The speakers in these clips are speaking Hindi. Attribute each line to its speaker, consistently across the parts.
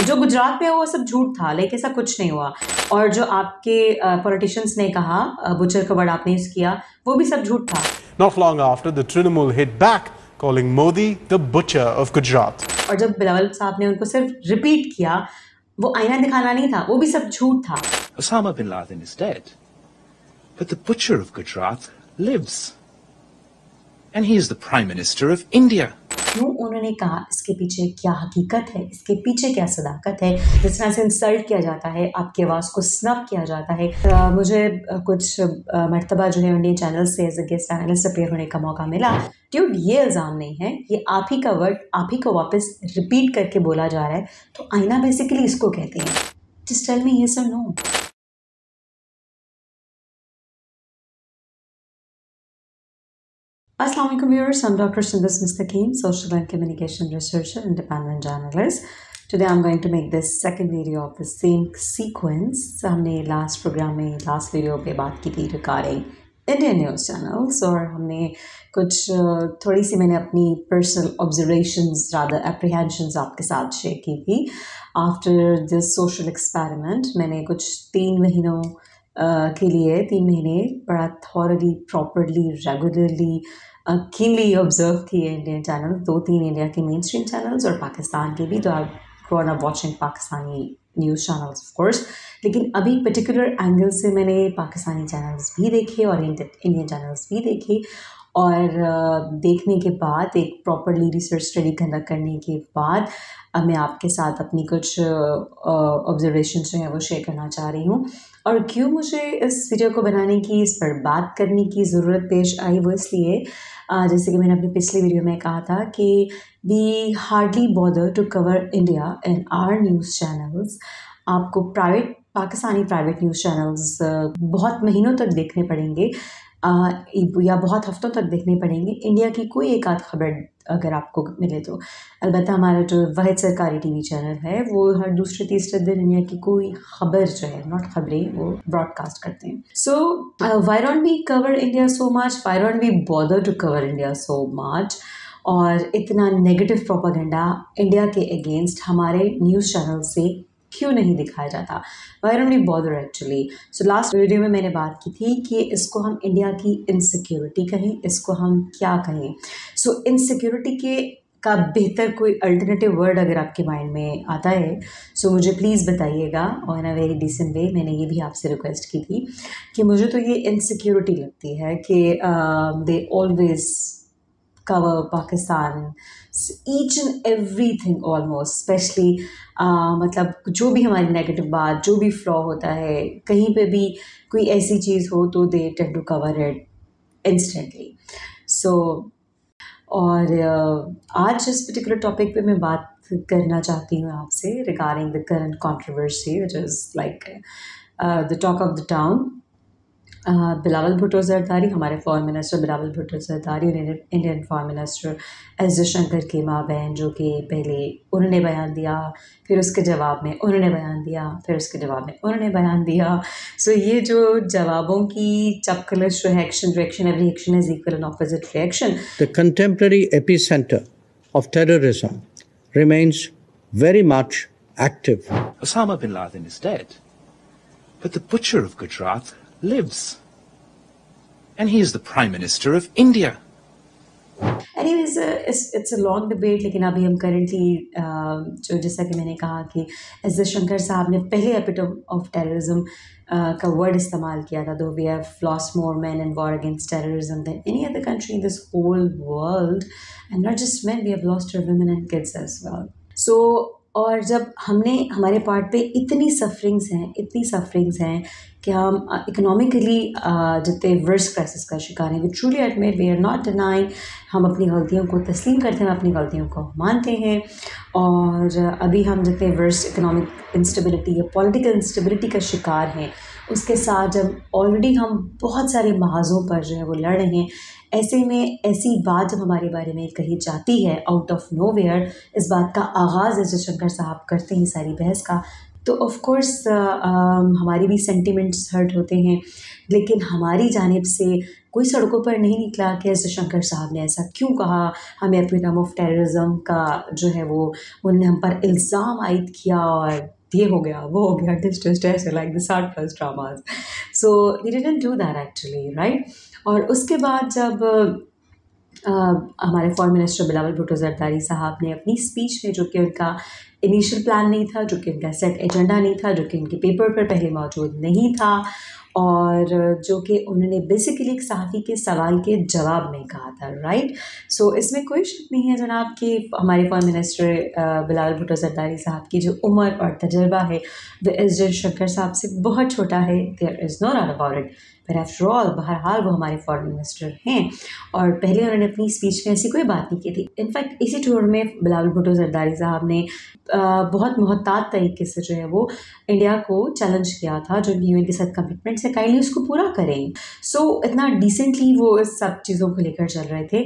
Speaker 1: जो गुजरात में वो सब झूठ था, लाइक ऐसा कुछ नहीं हुआ। और जो आपके पॉलिटिशियंस ने कहा, बुचर का वर्ड आपने यूज किया, वो भी सब झूठ था।
Speaker 2: Not long after, the Trinamool hit back, calling Modi the butcher of Gujarat.
Speaker 1: और जब बिलावल साहब ने उनको सिर्फ रिपीट किया, वो आईना दिखाना नहीं था, वो भी सब झूठ था।
Speaker 3: Osama bin Laden is dead, but the butcher of Gujarat lives, and he is the Prime Minister of India.
Speaker 1: क्यों उन्होंने कहा, इसके पीछे क्या हकीकत है, इसके पीछे क्या सदाकत है। जिस तरह से इंसल्ट किया जाता है, आपकी आवाज़ को स्नब किया जाता है। मुझे कुछ मर्तबा जो है इंडियन चैनल से as a guest analyst appear होने का मौका मिला। ड्यूड, ये इल्ज़ाम नहीं है, ये आप ही का वर्ड आप ही को वापस रिपीट करके बोला जा रहा है। तो आईना बेसिकली इसको कहते हैं। जस्ट टेल मी यस और no. Assalamu alaikum viewers, I'm Dr. Sindhus Mustaqim, social and communication researcher, independent journalist. Today I'm going to make this second video of the same sequence. हमने last program में last video पे बात की थी regarding Indian news channels, और हमने कुछ थोड़ी सी मैंने अपनी personal observations, rather apprehensions आपके साथ share की थी. After this social experiment, मैंने कुछ 3 महीनों के लिए 3 महीने बड़ा thoroughly, properly, regularly, keenly observe किए इंडियन चैनल, 2-3 इंडिया के मेन स्ट्रीम चैनल्स और पाकिस्तान के भी। तो I grown up watching Pakistani news channels of course, लेकिन अभी पर्टिकुलर एंगल से मैंने पाकिस्तानी चैनल्स भी देखे और इंडियन चैनल्स भी देखे। और देखने के बाद, एक प्रॉपरली रिसर्च स्टडी कंडक्ट करने के बाद, अब मैं आपके साथ अपनी कुछ ऑब्जर्वेशन जो है वो शेयर करना चाह रही हूँ। और क्यों मुझे इस वीडियो को बनाने की, इस पर बात करने की ज़रूरत पेश आई, वो इसलिए जैसे कि मैंने अपनी पिछली वीडियो में कहा था कि we hardly bother to cover India in our news channels. आपको पाकिस्तानी प्राइवेट न्यूज़ चैनल्स बहुत महीनों तक देखने पड़ेंगे, या बहुत हफ्तों तक देखने पड़ेंगे। इंडिया की कोई एक आध खबर अगर आपको मिले तो। अलबत्ता हमारा जो वाहिद सरकारी टीवी चैनल है वो हर दूसरे तीसरे दिन इंडिया की कोई खबर जो है, नॉट खबरें, वो ब्रॉडकास्ट करते हैं। So why don't we cover India so much, why don't we bother to cover India so much, और इतना नेगेटिव प्रोपेगेंडा इंडिया के अगेंस्ट हमारे न्यूज़ चैनल से क्यों नहीं दिखाया जाता। Why don't we bother actually. So last video में मैंने बात की थी कि इसको हम इंडिया की इनसिक्योरिटी कहें, इसको हम क्या कहें। सो इनसिक्योरिटी के का बेहतर कोई अल्टरनेटिव वर्ड अगर आपके माइंड में आता है सो मुझे प्लीज़ बताइएगा, और इन अ वेरी डिसेंट वे। मैंने ये भी आपसे रिक्वेस्ट की थी कि मुझे तो ये इनसिक्योरिटी लगती है कि they always cover Pakistan, each and everything almost, especially मतलब जो भी हमारी नेगेटिव बात, जो भी फ्लॉ होता है, कहीं पे भी कोई ऐसी चीज़ हो तो they tend to cover it instantly. So और आज इस पर्टिकुलर टॉपिक पे मैं बात करना चाहती हूँ आपसे regarding the current controversy which is like the talk of the town. Bilawal Bhutto Zardari, हमारे फॉरेन मिनिस्टर बिलावल भुट्टो जरदारी और Indian foreign minister S Jaishankar के माबैन, जो कि पहले उन्होंने बयान दिया, फिर उसके जवाब में उन्होंने बयान दिया, फिर उसके जवाब में उन्होंने बयान दिया। सो ये जो जवाबों की चपकलश जो है, action every action is equal and opposite reaction.
Speaker 4: The contemporary epicenter of terrorism remains very much active.
Speaker 3: Osama bin Laden is dead, but the butcher of Gujarat lives, and he is the Prime Minister of India.
Speaker 1: Anyways, it's a long debate, लेकिन अभी हम currently जो जैसा कि मैंने कहा कि एस जयशंकर साहब ने पहले एपिटोम ऑफ टेररिज्म का वर्ड इस्तेमाल किया था, though we have lost more men in war against terrorism than any other country in this whole world, and not just men, we have lost our women and kids as well. So और जब हमारे पार्ट पे इतनी सफरिंग्स हैं कि हम इकोनॉमिकली जितने वर्स्ट क्राइसिस का शिकार हैं, we truly admit, we are not denying, हम अपनी गलतियों को तस्लीम करते हैं, अपनी गलतियों को मानते हैं। और अभी हम जितने वर्स्ट इकोनॉमिक इंस्टेबिलिटी या पॉलिटिकल इंस्टेबिलिटी का शिकार हैं, उसके साथ जब ऑलरेडी हम बहुत सारे महाजों पर जो है वो लड़ रहे हैं, ऐसे में ऐसी बात जब हमारे बारे में कही जाती है आउट ऑफ नोवेयर, इस बात का आगाज़ एस जयशंकर साहब करते हैं सारी बहस का, तो ऑफ कोर्स हमारी भी सेंटिमेंट्स हर्ट होते हैं। लेकिन हमारी जानिब से कोई सड़कों पर नहीं निकला कि एस जयशंकर साहब ने ऐसा क्यों कहा, हमें एपिटम ऑफ टेररिज्म का जो है वो उन्होंने हम पर इल्ज़ाम आयद किया और ये हो गया वो हो गया, डिस ऐसे लाइक द साठ plus dramas. So we didn't do that actually, right. और उसके बाद जब हमारे फॉरेन मिनिस्टर बिलावल भुट्टो जरदारी साहब ने अपनी स्पीच में, जो कि उनका इनिशियल प्लान नहीं था, जो कि उनका सेट एजेंडा नहीं था, जो कि उनके पेपर पर पहले मौजूद नहीं था, और जो कि उन्होंने बेसिकली एक सहाफ़ी के सवाल के जवाब में कहा था, राइट. सो इसमें कोई शक नहीं है जनाब कि हमारे फॉरेन मिनिस्टर बिलावल भुट्टो जरदारी साहब की जो उम्र और तजर्बा है वो एस जयशंकर साहब से बहुत छोटा है. There is no doubt about it. पर आफ्टर ऑल बहरहाल वो हमारे फॉरेन मिनिस्टर हैं, और पहले उन्होंने अपनी स्पीच में ऐसी कोई बात नहीं की थी. इनफैक्ट इसी टूर में बिलावल भुट्टो जरदारी साहब ने बहुत मोहतात तरीके से जो है वो इंडिया को चैलेंज किया था, जो यूएन के साथ कमिटमेंट्स है काइंडली उसको पूरा करें. सो इतना डिसेंटली वो इस सब चीज़ों को लेकर चल रहे थे.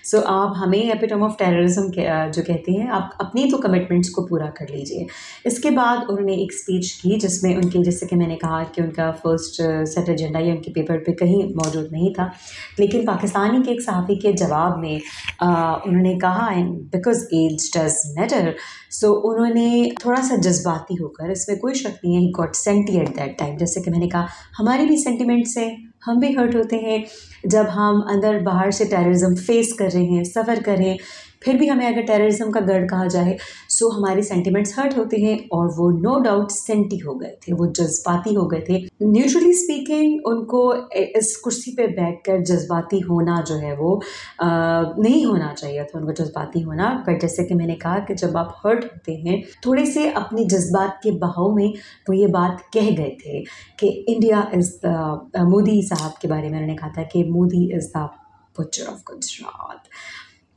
Speaker 1: सो आप हमें एपिटम ऑफ टेररिज्म जो कहते हैं, आप अपनी तो कमिटमेंट्स को पूरा कर लीजिए. इसके बाद उन्होंने एक स्पीच की जिसमें उनके, जैसे कि मैंने कहा कि उनका फर्स्ट सेट एजेंडा या उनके पेपर पे कहीं मौजूद नहीं था, लेकिन पाकिस्तानी के एक सहाफ़ी के जवाब में उन्होंने कहा, and because age does matter, so उन्होंने थोड़ा सा जज्बाती होकर, इसमें कोई शक नहीं है, he got senti at that time. जैसे कि मैंने कहा, हमारे भी सेंटिमेंट्स हैं, हम भी हर्ट होते हैं जब हम अंदर बाहर से टेररिज्म फेस कर रहे हैं, सफ़र कर रहे हैं, फिर भी हमें अगर टेररिज्म का गढ़ कहा जाए, सो हमारे सेंटिमेंट्स हर्ट होते हैं, और वो नो डाउट सेंटी हो गए थे, वो जज्बाती हो गए थे. न्यूट्रली स्पीकिंग उनको इस कुर्सी पे बैठकर जज्बाती होना जो है वो नहीं होना चाहिए था, उनको जज्बाती होना. पर जैसे कि मैंने कहा कि जब आप हर्ट होते हैं, थोड़े से अपने जज्बात के बहाव में वो ये बात कह गए थे कि इंडिया इज़ द, मोदी साहब के बारे में उन्होंने कहा था कि Modi is the butcher of Gujarat.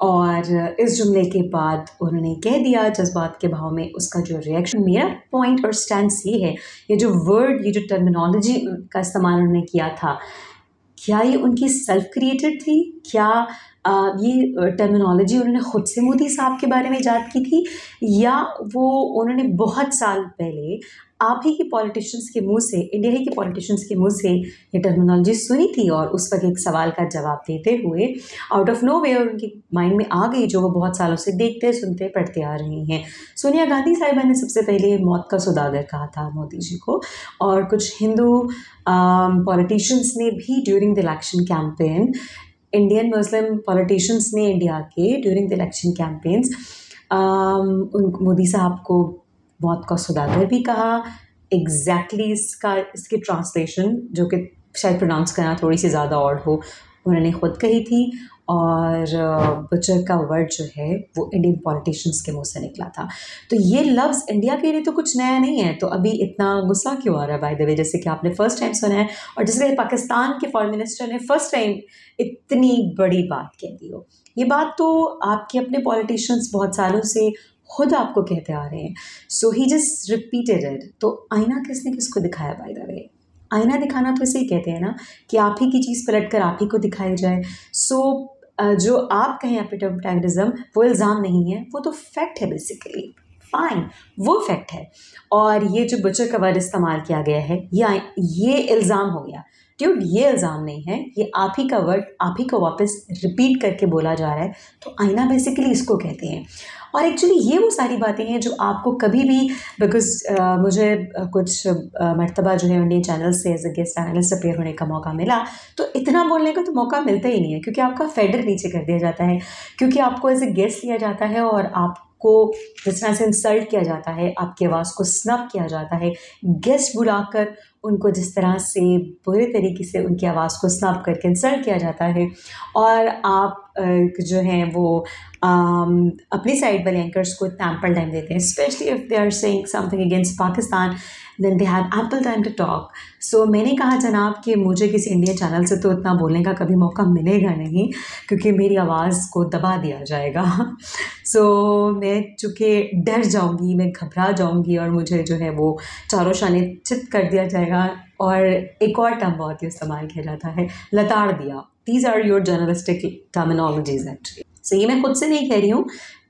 Speaker 1: और इस जुमले के बाद उन्होंने कह दिया जज्बात के भाव में, उसका जो रिएक्शन, मेरा पॉइंट और स्टैंस ये है, ये जो वर्ड, ये जो टर्मिनोलॉजी का इस्तेमाल उन्होंने किया था, क्या ये उनकी सेल्फ क्रिएटेड थी? क्या ये टर्मिनोलॉजी उन्होंने ख़ुद से मोदी साहब के बारे में ईजाद की थी, या वो उन्होंने बहुत साल पहले आप ही के पॉलिटिशियंस के मुंह से, इंडिया ही के पॉलिटिशियंस के मुंह से ये टर्मिनोलॉजी सुनी थी, और उस वक्त एक सवाल का जवाब देते हुए आउट ऑफ नो वे उनके माइंड में आ गई, जो वो बहुत सालों से देखते, सुनते, पढ़ते आ रही हैं. सोनिया गांधी साहिबा ने सबसे पहले मौत का सौदागर कहा था मोदी जी को, और कुछ हिंदू पॉलिटिशियंस ने भी during the election campaign, Indian Muslim politicians ने इंडिया के during the election campaigns Modi साहब को मौत का सौदागर भी कहा. एग्जैक्टली इसकी ट्रांसलेशन, जो कि शायद प्रोनाउंस करना थोड़ी सी ज़्यादा ऑड हो, उन्होंने ख़ुद कही थी, और बुचर का वर्ड जो है वो इंडियन पॉलिटिशियंस के मुंह से निकला था. तो ये लफ्ज़ इंडिया के लिए तो कुछ नया नहीं है, तो अभी इतना गुस्सा क्यों आ रहा है बाय द वे, जैसे कि आपने फ़र्स्ट टाइम सुना है, और जैसे पाकिस्तान के फॉरेन मिनिस्टर ने फ़र्स्ट टाइम इतनी बड़ी बात कह दी हो. ये बात तो आपके अपने पॉलिटिशियंस बहुत सालों से खुद आपको कहते आ रहे हैं. सो ही जस्ट रिपीटेड इट. तो आईना किसने किसको दिखाया बाय द वे? आईना दिखाना तो इसे ही कहते हैं ना, कि आप ही की चीज़ पलट कर आप ही को दिखाई जाए. सो जो आप कहें एपिटम टेररिज्म, वो इल्ज़ाम नहीं है, वो तो फैक्ट है बेसिकली. फाइन, वो फैक्ट है. और ये जो बुचर का वर्ड इस्तेमाल किया गया है, ये इल्ज़ाम हो गया. ड्यूड, ये इल्ज़ाम नहीं है, ये आप ही का वर्ड आप ही को वापस रिपीट करके बोला जा रहा है. तो आईना बेसिकली इसको कहते हैं. और एक्चुअली ये वो सारी बातें हैं जो आपको कभी भी, बिकॉज मुझे कुछ मरतबा जो है इंडियन चैनल से as a guest analyst appear होने का मौका मिला, तो इतना बोलने का तो मौका मिलता ही नहीं है, क्योंकि आपका फेडर नीचे कर दिया जाता है, क्योंकि आपको एज अ गेस्ट लिया जाता है, और आपको जिस तरह से इंसल्ट किया जाता है, आपकी आवाज़ को स्नब किया जाता है, गेस्ट बुलाकर उनको जिस तरह से बुरे तरीके से उनकी आवाज़ को स्नब करके इंसल्ट किया जाता है, और आप जो हैं वो अपनी साइड वाले एंकर्स को एम्पल टाइम देते हैं, specially if they are saying something against Pakistan, then they have ample time to talk. So मैंने कहा जनाब कि मुझे किसी इंडियन चैनल से तो इतना बोलने का कभी मौका मिलेगा नहीं, क्योंकि मेरी आवाज़ को दबा दिया जाएगा. सो मैं चूँकि डर जाऊँगी, मैं घबरा जाऊँगी, और मुझे जो है वो चारों शाने चित कर दिया जाएगा. और एक और टर्म बहुत ही इस्तेमाल किया जाता है, लताड़ दिया. These are your journalistic terminologies actually. So ये मैं खुद से नहीं कह रही हूँ,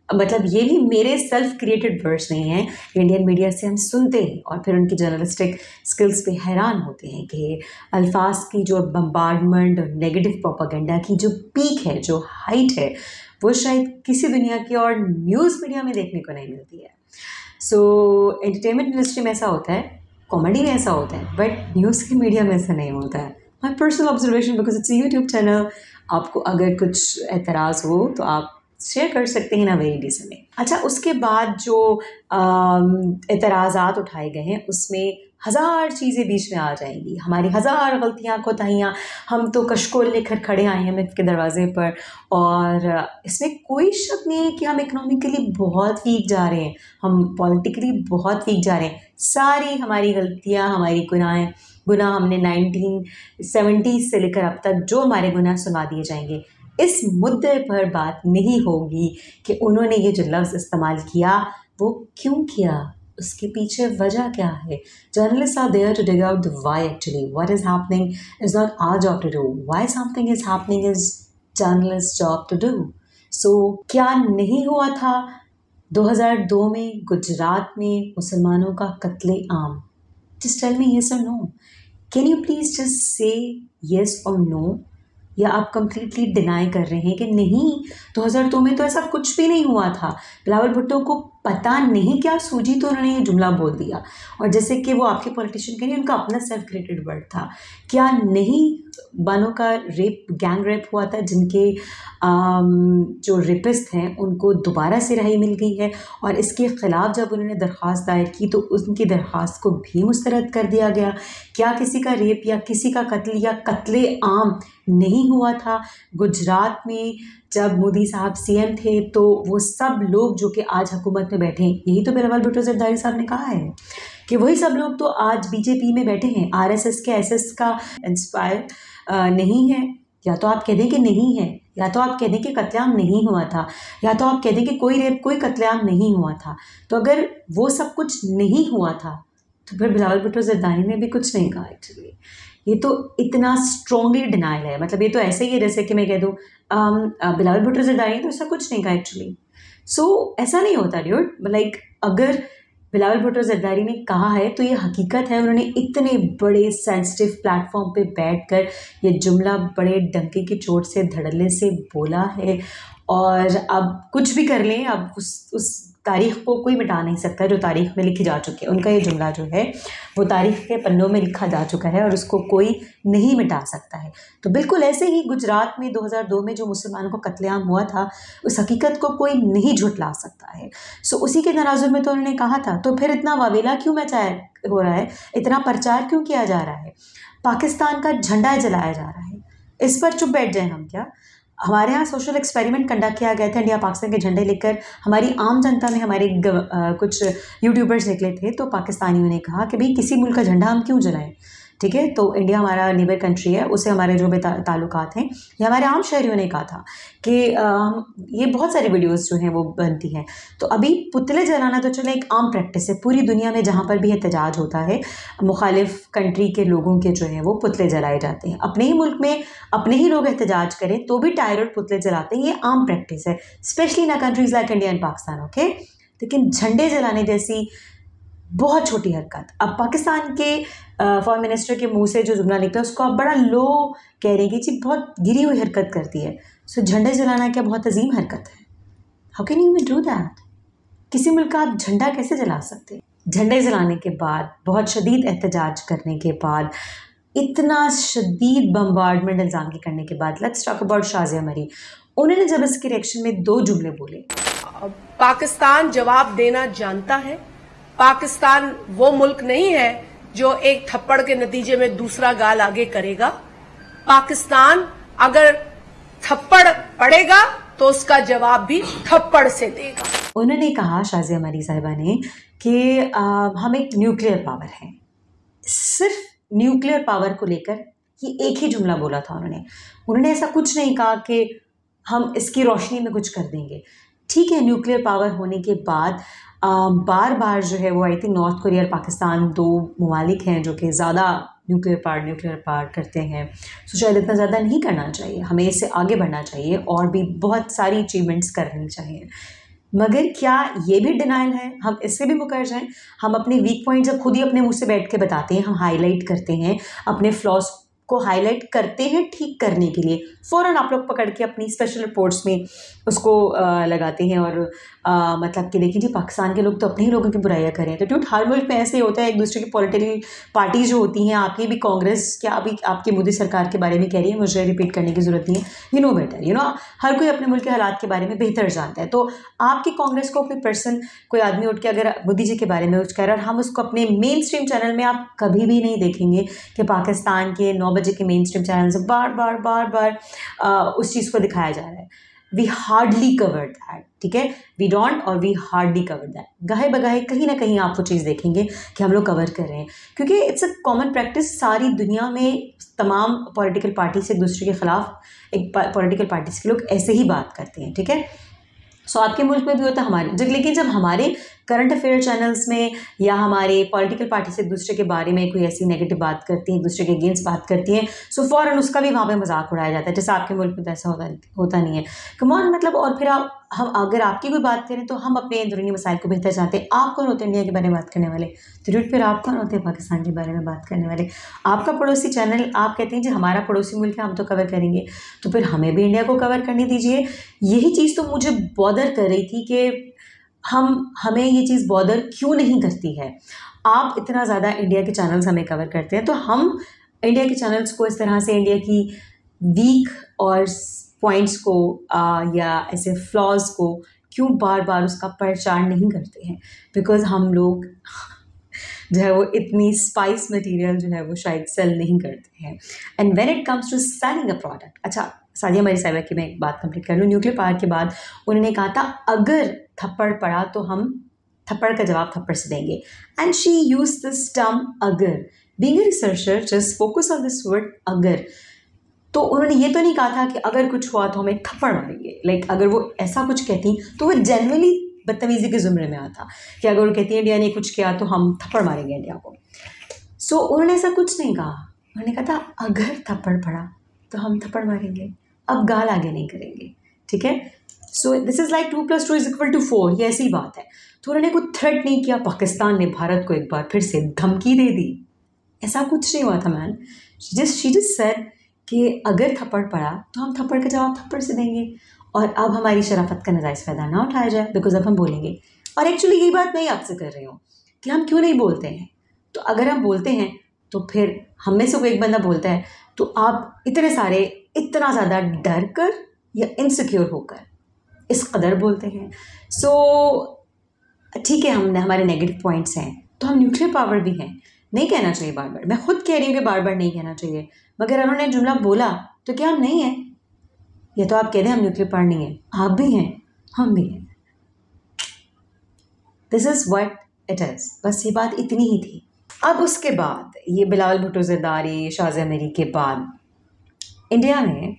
Speaker 1: मतलब ये भी मेरे सेल्फ क्रिएटेड वर्ड्स नहीं हैं, इंडियन मीडिया से हम सुनते हैं और फिर उनकी जर्नलिस्टिक स्किल्स पे हैरान होते हैं कि अल्फाज की जो बम्बार्डमेंट और नेगेटिव प्रोपागेंडा की जो पीक है, जो हाइट है, वो शायद किसी दुनिया की और न्यूज़ मीडिया में देखने को नहीं मिलती है। सो एंटरटेनमेंट इंडस्ट्री में ऐसा होता है, कॉमेडी में ऐसा होता है, बट न्यूज़ की मीडिया में ऐसा नहीं होता है। My personal observation, because it's YouTube channel. आपको अगर कुछ एतराज़ हो तो आप शेयर कर सकते हैं ना, वेरी डिसेंटली। अच्छा, उसके बाद जो एतराज़ात उठाए गए हैं उसमें हज़ार चीज़ें बीच में आ जाएंगी, हमारी हज़ार गलतियाँ कोताहियाँ। हम तो कशकोल लेकर खड़े आए हैं के दरवाजे पर, और इसमें कोई शक नहीं है कि हम इकोनॉमिकली बहुत वीक जा रहे हैं, हम पॉलिटिकली बहुत वीक जा रहे हैं। सारी हमारी गलतियाँ, हमारी गुनाह हमने 1970s से लेकर अब तक जो हमारे गुनाह सुना दिए जाएंगे। इस मुद्दे पर बात नहीं होगी कि उन्होंने ये जो लफ्ज़ इस्तेमाल किया वो क्यों किया, उसके पीछे वजह क्या है। Journalist are there to dig out the why actually what is happening is not our job to do, why something is happening is journalist job to do. So क्या नहीं हुआ था 2002 में गुजरात में मुसलमानों का कत्ले-आम? Just tell me yes or no. Can you please just say yes or no? या आप कंप्लीटली डिनाई कर रहे हैं कि नहीं 2002 में तो ऐसा कुछ भी नहीं हुआ था, बिलावल भुट्टो को पता नहीं क्या सूझी तो उन्होंने ये जुमला बोल दिया। और जैसे कि वो आपके पॉलिटिशियन के नहीं, उनका अपना सेल्फ क्रिएटेड वर्ड था। क्या नहीं बानों का रेप, गैंग रेप हुआ था, जिनके जो रेपिस्ट हैं उनको दोबारा से रिहाई मिल गई है, और इसके ख़िलाफ़ जब उन्होंने दरख्वास्त दायर की तो उनकी दरख्वास्त को भी मुस्तरद कर दिया गया। क्या किसी का रेप या किसी का कत्ल या कत्ले आम नहीं हुआ था? गुजरात में जब मोदी साहब सीएम थे तो वो सब लोग जो कि आज हुकूमत में बैठे हैं, यही तो बिलावल भुट्टो ज़रदारी साहब ने कहा है कि वही सब लोग तो आज बीजेपी में बैठे हैं, आरएसएस के एसएस का इंस्पायर नहीं है। या तो आप कह दें कि नहीं है, या तो आप कह दें कि कत्लेआम नहीं हुआ था, या तो आप कह दें कि कोई रेप, कोई कत्लेआम नहीं हुआ था। तो अगर वो सब कुछ नहीं हुआ था तो फिर बिलावल भुट्टो ज़रदारी ने भी कुछ नहीं कहा। एक्चुअली ये तो इतना स्ट्रॉन्गली डिनाइल है, मतलब ये तो ऐसे ही है जैसे कि मैं कह दूँ बिलावल भुट्टो ज़रदारी ने तो ऐसा कुछ नहीं कहा एक्चुअली। सो ऐसा नहीं होता ड्यूड, लाइक अगर बिलावल भुट्टो ज़रदारी ने कहा है तो ये हकीकत है। उन्होंने इतने बड़े सेंसिटिव प्लेटफॉर्म पे बैठकर ये जुमला बड़े डंके की चोट से, धड़ल्ले से बोला है, और अब कुछ भी कर लें, अब उस तारीख़ को कोई मिटा नहीं सकता जो तारीख़ में लिखी जा चुकी है। उनका ये जुमला जो है वो तारीख़ के पन्नों में लिखा जा चुका है और उसको कोई नहीं मिटा सकता है। तो बिल्कुल ऐसे ही गुजरात में 2002 में जो मुसलमानों को कत्लेआम हुआ था, उस हकीकत को कोई नहीं झुटला सकता है। सो उसी के तनाजुर में तो उन्होंने कहा था। तो फिर इतना वावेला क्यों मचाया हो रहा है, इतना प्रचार क्यों किया जा रहा है, पाकिस्तान का झंडा जलाया जा रहा है, इस पर चुप बैठ जाएं हम क्या? हमारे यहाँ सोशल एक्सपेरिमेंट कंडक्ट किया गया था, इंडिया पाकिस्तान के झंडे लेकर हमारी आम जनता में हमारे कुछ यूट्यूबर्स निकले थे, तो पाकिस्तानियों ने कहा कि भाई किसी मुल्क का झंडा हम क्यों जलाएं, ठीक है। तो इंडिया हमारा नेबर कंट्री है, उससे हमारे जो भी ताल्लुकात हैं, ये हमारे आम शहरियों ने कहा था कि ये बहुत सारी वीडियोस जो हैं वो बनती हैं। तो अभी पुतले जलाना तो चलो एक आम प्रैक्टिस है, पूरी दुनिया में जहाँ पर भी एहतजाज होता है मुखालिफ कंट्री के लोगों के जो हैं वो पुतले जलाए जाते हैं। अपने ही मुल्क में अपने ही लोग एहतजाज करें तो भी टायर और पुतले जलाते हैं, ये आम प्रैक्टिस है, specially in countries like India and Pakistan, okay. लेकिन झंडे जलाने जैसी बहुत छोटी हरकत, अब पाकिस्तान के फॉरेन मिनिस्टर के मुंह से जो जुमला निकला उसको आप बड़ा लो कह रहे हैं कि जी बहुत गिरी हुई हरकत करती है। सो झंडे जलाना क्या बहुत अजीम हरकत है? How can you do that? किसी मुल्क का आप झंडा कैसे जला सकते हैं? झंडे जलाने के बाद, बहुत शदीद एहतजाज करने के बाद, इतना शदीद बम्बार्डमेंट इल्ज़ाम की करने के बाद, लेट्स टॉक अबाउट शाज़िया मरी। उन्होंने जब इसके रिएक्शन में 2 जुमले बोले।
Speaker 5: पाकिस्तान जवाब देना जानता है। पाकिस्तान वो मुल्क नहीं है जो एक थप्पड़ के नतीजे में दूसरा गाल आगे करेगा। पाकिस्तान अगर थप्पड़ पड़ेगा तो उसका जवाब भी थप्पड़ से देगा।
Speaker 1: उन्होंने कहा, शाज़िया मरी साहिबा ने, कि हम एक न्यूक्लियर पावर हैं। सिर्फ न्यूक्लियर पावर को लेकर ये एक ही जुमला बोला था उन्होंने ऐसा कुछ नहीं कहा कि हम इसकी रोशनी में कुछ कर देंगे। ठीक है, न्यूक्लियर पावर होने के बाद बार बार जो है वो, आई थिंक नॉर्थ कोरिया और पाकिस्तान 2 ममालिक हैं जो कि ज़्यादा न्यूक्लियर पावर करते हैं। सो शायद इतना ज़्यादा नहीं करना चाहिए, हमें इससे आगे बढ़ना चाहिए और भी बहुत सारी अचीवमेंट्स करनी चाहिए। मगर क्या ये भी डिनाइल है? हम इससे भी मुकर जाएं? हम अपने वीक पॉइंट जब खुद ही अपने मुंह से बैठ के बताते हैं, हम हाईलाइट करते हैं, अपने फ्लॉज को हाईलाइट करते हैं ठीक करने के लिए, फ़ौरन आप लोग पकड़ के अपनी स्पेशल रिपोर्ट्स में उसको लगाते हैं और मतलब कि देखिए जी पाकिस्तान के लोग तो अपने ही लोगों की बुराइयां करें। तो ट्यूट हर मुल्क में ऐसे ही होता है, एक दूसरे की पॉलिटिकल पार्टी जो होती हैं, आपकी भी कांग्रेस क्या अभी आपकी मोदी सरकार के बारे में कह रही है, मुझे रिपीट करने की ज़रूरत नहीं है, you know better, you know हर कोई अपने मुल्क के हालात के बारे में बेहतर जानता है। तो आपकी कांग्रेस को कोई पर्सन, कोई आदमी उठ के अगर मोदी जी के बारे में कुछ कह रहा है और हम उसको अपने मेन स्ट्रीम चैनल में, आप कभी भी नहीं देखेंगे कि पाकिस्तान के 9 बजे के मेन स्ट्रीम चैनल से बार बार उस चीज़ को दिखाया जा रहा है। वी हार्डली कवर दैट, ठीक है, वी डोंट और वी हार्डली कवर दैट। गाहे बगाहे कहीं ना कहीं आप वो चीज़ देखेंगे कि हम लोग कवर कर रहे हैं, क्योंकि इट्स अ कॉमन प्रैक्टिस सारी दुनिया में। तमाम पॉलिटिकल पार्टी से एक दूसरे के खिलाफ एक पॉलिटिकल पार्टी के लोग ऐसे ही बात करते हैं, ठीक है। सो आपके मुल्क में भी होता है, हमारे लेकिन जब हमारे करंट अफेयर चैनल्स में या हमारे पॉलिटिकल पार्टी से एक दूसरे के बारे में कोई ऐसी नेगेटिव बात करती हैं, एक दूसरे के अगेंस्ट बात करती हैं, सो फ़ौरन उसका भी वहाँ पे मजाक उड़ाया जाता है, जैसे आपके मुल्क में तो ऐसा होता नहीं है। कमॉन, मतलब और फिर हम अगर आपकी कोई बात करें तो हम अपने अंदरूनी मसाइल को बेहतर जानते हैं। आप कौन होते हैं इंडिया के बारे में बात करने वाले? तो फिर आप कौन होते हैं पाकिस्तान के बारे में बात करने वाले? आपका पड़ोसी चैनल, आप कहते हैं जी हमारा पड़ोसी मुल्क है, हम तो कवर करेंगे, तो फिर हमें भी इंडिया को कवर करने दीजिए। यही चीज़ तो मुझे बॉदर कर रही थी कि हमें ये चीज़ बॉदर क्यों नहीं करती है। आप इतना ज़्यादा इंडिया के चैनल्स हमें कवर करते हैं, तो हम इंडिया के चैनल्स को इस तरह से इंडिया की वीक और पॉइंट्स को या ऐसे फ्लॉज को क्यों बार बार उसका प्रचार नहीं करते हैं? बिकॉज हम लोग जो है वो इतनी स्पाइस मटेरियल जो है वो शायद सेल नहीं करते हैं। And when it comes to selling a product, अच्छा सादिया मरी साहिबा की मैं एक बात कंप्लीट कर लूँ। न्यूक्लियर पावर के बाद उन्होंने कहा था अगर थप्पड़ पड़ा तो हम थप्पड़ का जवाब थप्पड़ से देंगे, and she use this term अगर। Being a researcher just focus on this word अगर। तो उन्होंने ये तो नहीं कहा था कि अगर कुछ हुआ तो हमें थप्पड़ मारेंगे, लाइक अगर वो ऐसा कुछ कहती तो वो जनरली बदतमीजी के ज़ुमरे में आता कि अगर वो कहती है इंडिया ने कुछ किया तो हम थप्पड़ मारेंगे इंडिया को। सो उन्होंने ऐसा कुछ नहीं कहा, उन्होंने कहा था अगर थप्पड़ पड़ा तो हम थप्पड़ मारेंगे, अब गाल आगे नहीं करेंगे, ठीक है। सो दिस इज़ लाइक 2 + 2 = 4, ये ऐसी बात है। तो उन्होंने कोई थ्रेट नहीं किया, पाकिस्तान ने भारत को एक बार फिर से धमकी दे दी, ऐसा कुछ नहीं हुआ था मैन। शी जस्ट सेड कि अगर थप्पड़ पड़ा तो हम थप्पड़ का जवाब थप्पड़ से देंगे, और अब हमारी शराफत का नजायज़ फ़ायदा ना उठाया जाए, बिकॉज अब हम बोलेंगे। और एक्चुअली यही बात मैं आपसे कर रही हूँ कि हम क्यों नहीं बोलते हैं। तो अगर हम बोलते हैं तो फिर हम में से कोई एक बंदा बोलता है तो आप इतने सारे इतना ज़्यादा डर कर या इनसिक्योर होकर इस कदर बोलते हैं। सो ठीक है, हमने हमारे नेगेटिव पॉइंट्स हैं, तो हम न्यूक्लियर पावर भी हैं, नहीं कहना चाहिए बार बार। मैं खुद कह रही हूँ कि बार बार नहीं कहना चाहिए, मगर उन्होंने जुमला बोला तो क्या हम नहीं हैं? या तो आप कह दें हम न्यूक्लियर पावर नहीं है, आप भी हैं, हम भी हैं। This is what it is. बस ये बात इतनी ही थी। अब उसके बाद ये बिलावल भुट्टो ज़रदारी, शाज़िया मेरी के बाद इंडिया में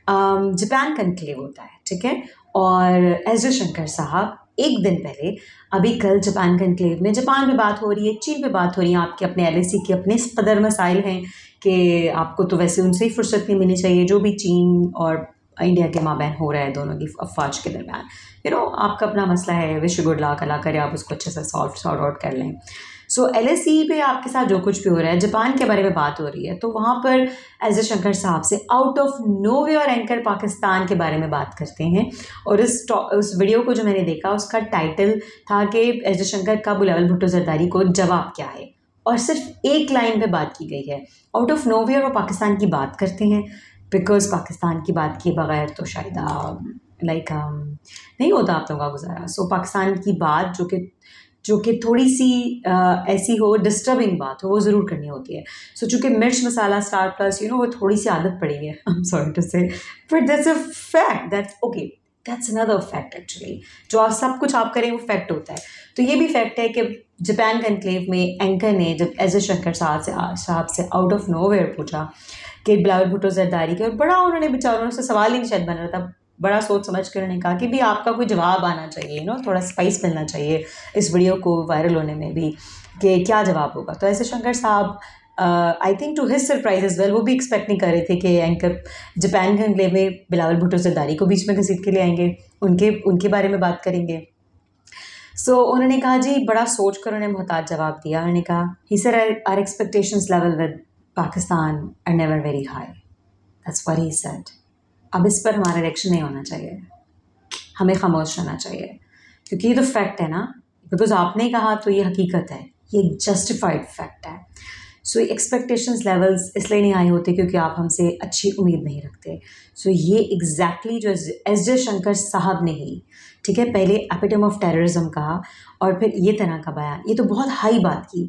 Speaker 1: जापान कनक्लेव होता है, ठीक है। और एस जयशंकर साहब एक दिन पहले, अभी कल जापान कनक्लेव में जापान पे बात हो रही है, चीन पे बात हो रही है, आपके अपने LAC के अपने कदर मसाइल हैं कि आपको तो वैसे उनसे ही फुर्सत नहीं मिलनी चाहिए, जो भी चीन और इंडिया के माबैन हो रहा है दोनों की अफवाज के दरमियान, यू नो आपका अपना मसला है, विश गुड लक, अल्लाह करे आप उसको अच्छे से सॉर्ट आउट कर लें। सो LAC पे आपके साथ जो कुछ भी हो रहा है, जापान के बारे में बात हो रही है, तो वहाँ पर एस जयशंकर साहब से out of nowhere anchor Pakistan के बारे में बात करते हैं। और उस वीडियो को जो मैंने देखा उसका टाइटल था कि एस जयशंकर का बिलावल भुट्टो ज़रदारी को जवाब क्या है, और सिर्फ एक लाइन पे बात की गई है। आउट ऑफ नोवेयर वो पाकिस्तान की बात करते हैं, बिकॉज पाकिस्तान की बात किए बगैर तो शायद नहीं होता आप लोगों का गुजारा। सो पाकिस्तान की बात जो कि थोड़ी सी ऐसी हो, डिस्टर्बिंग बात हो, वो ज़रूर करनी होती है। सो चूँकि मिर्च मसाला स्टार प्लस, यू नो, वो थोड़ी सी आदत पड़ी है, आई एम सॉरी टू से, but that's a fact, that's okay, that's another fact actually. जो आप सब कुछ आप करें वो फैक्ट होता है। तो ये भी फैक्ट है कि जापान कनक्लेव में एंकर ने जब एस जयशंकर साहब से आउट ऑफ नोवेयर पूछा कि बिलावल भुट्टो ज़रदारी के, और बड़ा उन्होंने बेचारों से सवाल ही नहीं शायद बन रहा था, बड़ा सोच समझ कर उन्होंने कहा कि भी आपका कोई जवाब आना चाहिए, यू नो, थोड़ा स्पाइस मिलना चाहिए इस वीडियो को वायरल होने में भी, कि क्या जवाब होगा। तो एस जयशंकर साहब I think to his surprise as well, वो भी एक्सपेक्ट नहीं कर रहे थे कि एंकर जापान कनक्लेव में बिलावल भुट्टो ज़रदारी को बीच में घसीट के ले आएंगे, उनके बारे में बात करेंगे। सो उन्होंने कहा जी, बड़ा सोच कर उन्होंने मुहताज जवाब दिया। उन्होंने कहा, he said our expectations level with Pakistan are never very high, that's what he said. अब इस पर हमारा रिएक्शन नहीं होना चाहिए, हमें खामोश रहना चाहिए, क्योंकि ये तो फैक्ट है ना, बिकॉज आपने कहा तो ये हकीकत है, ये जस्टिफाइड फैक्ट है। सो एक्सपेक्टेशंस लेवल्स इसलिए नहीं आए होते क्योंकि आप हमसे अच्छी उम्मीद नहीं रखते। सो ये एग्जैक्टली जो एस जयशंकर साहब ने ही, ठीक है, पहले एपिटम ऑफ टेररिज्म कहा और फिर ये तरह का बयान, ये तो बहुत हाई बात की,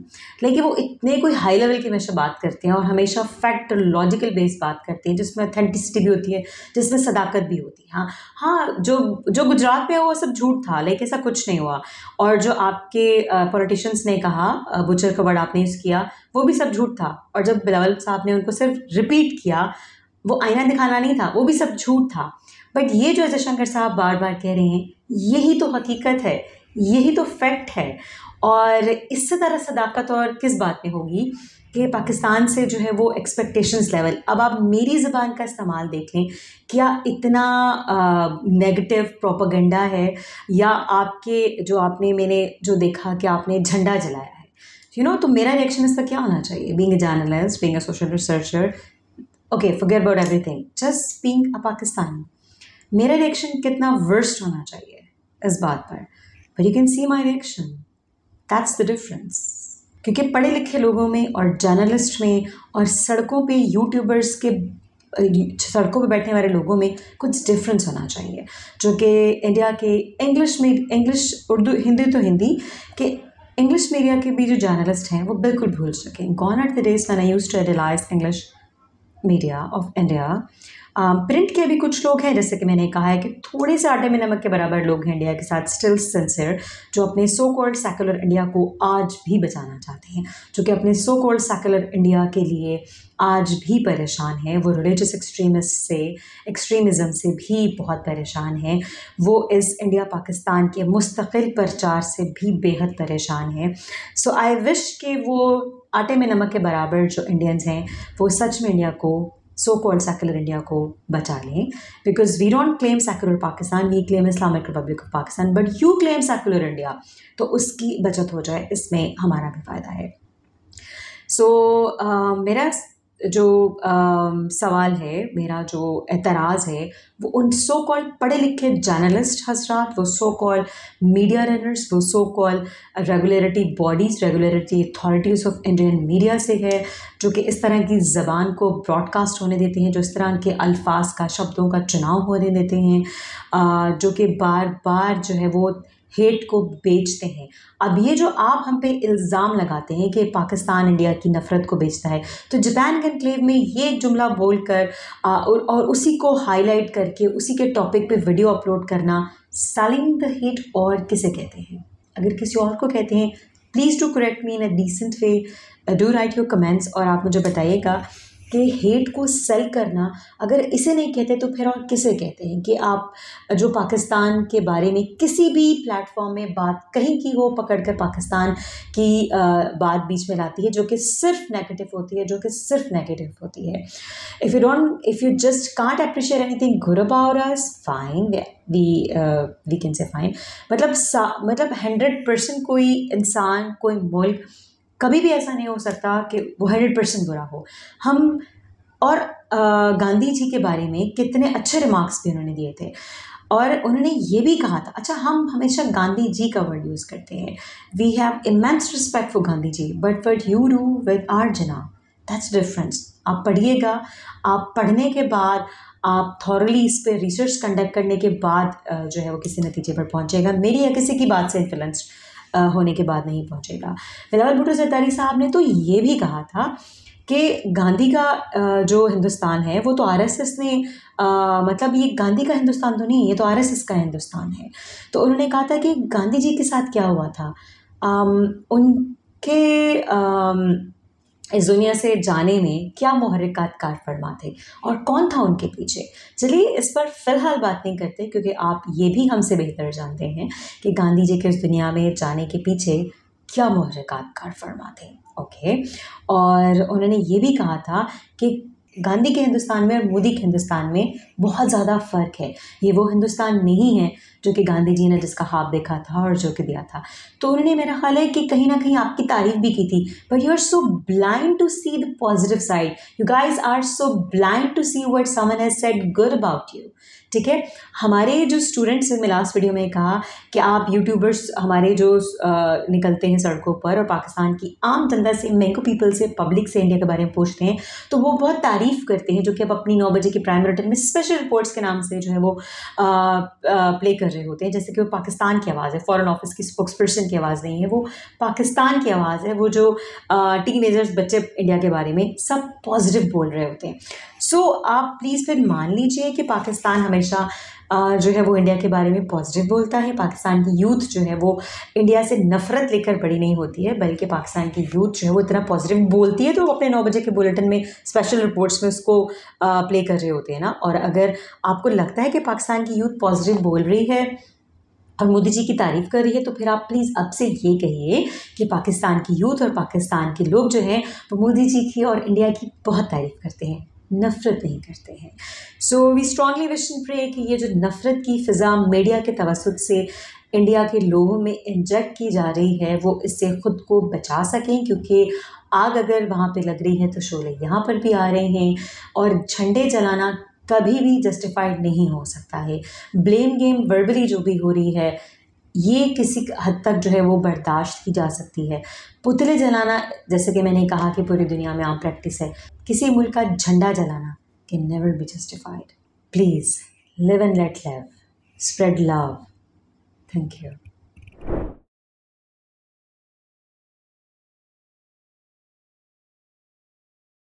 Speaker 1: लेकिन वो इतने कोई हाई लेवल की हमेशा बात करते हैं और हमेशा फैक्ट लॉजिकल बेस्ड बात करते हैं, जिसमें ऑथेंटिसिटी भी होती है, जिसमें सदाकत भी होती है। हाँ, जो गुजरात में है वो सब झूठ था, लेकिन ऐसा कुछ नहीं हुआ। और जो आपके पॉलिटिशियंस ने कहा, बुचर का वर्ड आपने यूज़ किया, वो भी सब झूठ था। और जब बिलावल साहब ने उनको सिर्फ रिपीट किया, वो आईना दिखाना नहीं था, वो भी सब झूठ था। बट ये जो जयशंकर साहब बार बार कह रहे हैं, यही तो हकीकत है, यही तो फैक्ट है। और इससे ज़्यादा सदाकत और किस बात में होगी कि पाकिस्तान से जो है वो एक्सपेक्टेशंस लेवल, अब आप मेरी ज़बान का इस्तेमाल देख लें, क्या इतना नेगेटिव प्रोपेगेंडा है, या आपके जो मैंने जो देखा कि आपने झंडा जलाया है, तो मेरा रिएक्शन इस पर क्या होना चाहिए? Being a journalist, being a social researcher, okay, forget about everything, just being a Pakistani, मेरा रिएक्शन कितना वर्स्ट होना चाहिए इस बात पर? But you can see my reaction, that's the difference. क्योंकि पढ़े लिखे लोगों में और जर्नलिस्ट में और सड़कों पे यूट्यूबर्स के सड़कों पे बैठने वाले लोगों में कुछ डिफरेंस होना चाहिए, जो कि इंडिया के इंग्लिश उर्दू हिंदी तो हिंदी के इंग्लिश मीडिया के भी जो जर्नलिस्ट हैं वो बिल्कुल भूल सकें। Gone are the days when I used to analyse English media of India. Print के भी कुछ लोग हैं, जैसे कि मैंने कहा है कि थोड़े से आटे में नमक के बराबर लोग हैं इंडिया के साथ स्टिल सिंसियर, जो अपने सो कॉल्ड सेकुलर इंडिया को आज भी बचाना चाहते हैं, जो कि अपने सो कॉल्ड सेकुलर इंडिया के लिए आज भी परेशान हैं। वो रिलीजियस एक्सट्रीमिज़म से भी बहुत परेशान हैं। वो इस इंडिया पाकिस्तान के मुस्तकिल प्रचार से भी बेहद परेशान हैं। सो आई विश कि वो आटे में नमक के बराबर जो इंडियंस हैं वो सच में इंडिया को, सो कॉल्ड सेकुलर इंडिया को बचा लें, because we don't claim secular Pakistan, we claim Islamic republic of Pakistan, but you claim secular India, तो उसकी बचत हो जाए, इसमें हमारा भी फ़ायदा है। सो मेरा जो सवाल है, मेरा जो एतराज़ है, वो उन सो कॉल्ड पढ़े लिखे जर्नलिस्ट हजरात, वो सो कॉल्ड मीडिया रनर्स, वो so called regulatory bodies, regulatory authorities of Indian media से है, जो कि इस तरह की ज़बान को ब्रॉडकास्ट होने देते हैं, जो इस तरह के अल्फाज का, शब्दों का चुनाव होने देते हैं, जो कि बार बार जो है वो हेट को बेचते हैं। अब ये जो आप हम पे इल्ज़ाम लगाते हैं कि पाकिस्तान इंडिया की नफ़रत को बेचता है, तो जापान एन्क्लेव में ये एक जुमला बोलकर और उसी को हाईलाइट करके उसी के टॉपिक पे वीडियो अपलोड करना सेलिंग द हेट और किसे कहते हैं? अगर किसी और को कहते हैं, please do correct me in a decent way, do write your comments और आप मुझे बताइएगा कि हेट को सेल करना अगर इसे नहीं कहते तो फिर और किसे कहते हैं? कि आप जो पाकिस्तान के बारे में किसी भी प्लेटफॉर्म में बात कहीं की हो, पकड़कर पाकिस्तान की बात बीच में लाती है, जो कि सिर्फ नेगेटिव होती है, जो कि सिर्फ नेगेटिव होती है। If you just can't appreciate anything good about us, fine, we can say fine. मतलब 100% कोई इंसान, कोई मुल्क कभी भी ऐसा नहीं हो सकता कि वो 100% बुरा हो। हम और गांधी जी के बारे में कितने अच्छे रिमार्क्स भी उन्होंने दिए थे, और उन्होंने ये भी कहा था, अच्छा हम हमेशा गांधी जी का वर्ड यूज़ करते हैं, we have immense respect for Gandhi ji, but what you do with our जनाब, दैट्स डिफरेंस। आप पढ़िएगा, आप पढ़ने के बाद आप थॉरली इस पर रिसर्च कंडक्ट करने के बाद जो है वो किसी नतीजे पर पहुँचेगा, मेरी या किसी की बात से इन्फ्लुएंस होने के बाद नहीं पहुँचेगा। बिलावल भुट्टो ज़रदारी साहब ने तो ये भी कहा था कि गांधी का जो हिंदुस्तान है वो तो आरएसएस ने मतलब ये गांधी का हिंदुस्तान तो नहीं, ये तो आरएसएस का हिंदुस्तान है। तो उन्होंने कहा था कि गांधी जी के साथ क्या हुआ था, उनके इस दुनिया से जाने में क्या मुहर्रिकात कार फरमा थे और कौन था उनके पीछे। चलिए इस पर फ़िलहाल बात नहीं करते, क्योंकि आप ये भी हमसे बेहतर जानते हैं कि गांधी जी के इस दुनिया में जाने के पीछे क्या मुहर्रिकात कार फरमा थे। ओके, और उन्होंने ये भी कहा था कि गांधी के हिंदुस्तान में और मोदी के हिंदुस्तान में बहुत ज़्यादा फ़र्क है। ये वो हिंदुस्तान नहीं है जो कि गांधी जी ने जिसका ख्वाब देखा था और जो कि दिया था। तो उन्होंने, मेरा ख्याल है कि कहीं ना कहीं आपकी तारीफ भी की थी, but you are so blind to see the positive side. You guys are so blind to see what someone has said good about you. ठीक है, हमारे जो स्टूडेंट्स, मैं लास्ट वीडियो में कहा कि आप यूट्यूबर्स हमारे जो निकलते हैं सड़कों पर और पाकिस्तान की आम जनता से, मैंगो पीपल से, पब्लिक से इंडिया के बारे में पूछते हैं, तो वो बहुत तारीफ़ करते हैं, जो कि अब अपनी 9 बजे की प्राइम बुलेटिन में स्पेशल रिपोर्ट्स के नाम से जो है वो प्ले कर रहे होते हैं, जैसे कि वो पाकिस्तान की आवाज़ है, फॉरेन ऑफिस की स्पोक्स पर्सन की आवाज़ नहीं है, वो पाकिस्तान की आवाज़ है। वो जो टीनेजर्स बच्चे इंडिया के बारे में सब पॉजिटिव बोल रहे होते हैं। सो आप प्लीज़ फिर मान लीजिए कि पाकिस्तान हमेशा जो है वो इंडिया के बारे में पॉजिटिव बोलता है। पाकिस्तान की यूथ जो है वो इंडिया से नफरत लेकर बड़ी नहीं होती है, बल्कि पाकिस्तान की यूथ जो है वो इतना पॉजिटिव बोलती है तो वो अपने 9 बजे के बुलेटिन में स्पेशल रिपोर्ट्स में उसको प्ले कर रहे होते हैं ना। और अगर आपको लगता है कि पाकिस्तान की यूथ पॉजिटिव बोल रही है और मोदी जी की तारीफ़ कर रही है, तो फिर आप प्लीज़ अब से ये कहिए कि पाकिस्तान की यूथ और पाकिस्तान के लोग जो हैं वो मोदी जी की और इंडिया की बहुत तारीफ़ करते हैं, नफ़रत नहीं करते हैं। So we strongly wish and pray कि ये जो नफ़रत की फ़िज़ा मीडिया के तवस्सुत से इंडिया के लोगों में इंजेक्ट की जा रही है, वो इससे ख़ुद को बचा सकें, क्योंकि आग अगर वहाँ पे लग रही है तो शोले यहाँ पर भी आ रहे हैं और झंडे जलाना कभी भी जस्टिफाइड नहीं हो सकता है। ब्लेम गेम वर्बली जो भी हो रही है, ये किसी हद तक जो है वो बर्दाश्त की जा सकती है। पुतले जलाना, जैसे कि मैंने कहा कि पूरी दुनिया में आम प्रैक्टिस है, किसी मुल्क का झंडा जलाना can never be justified. Please live and let live, spread love. Thank you.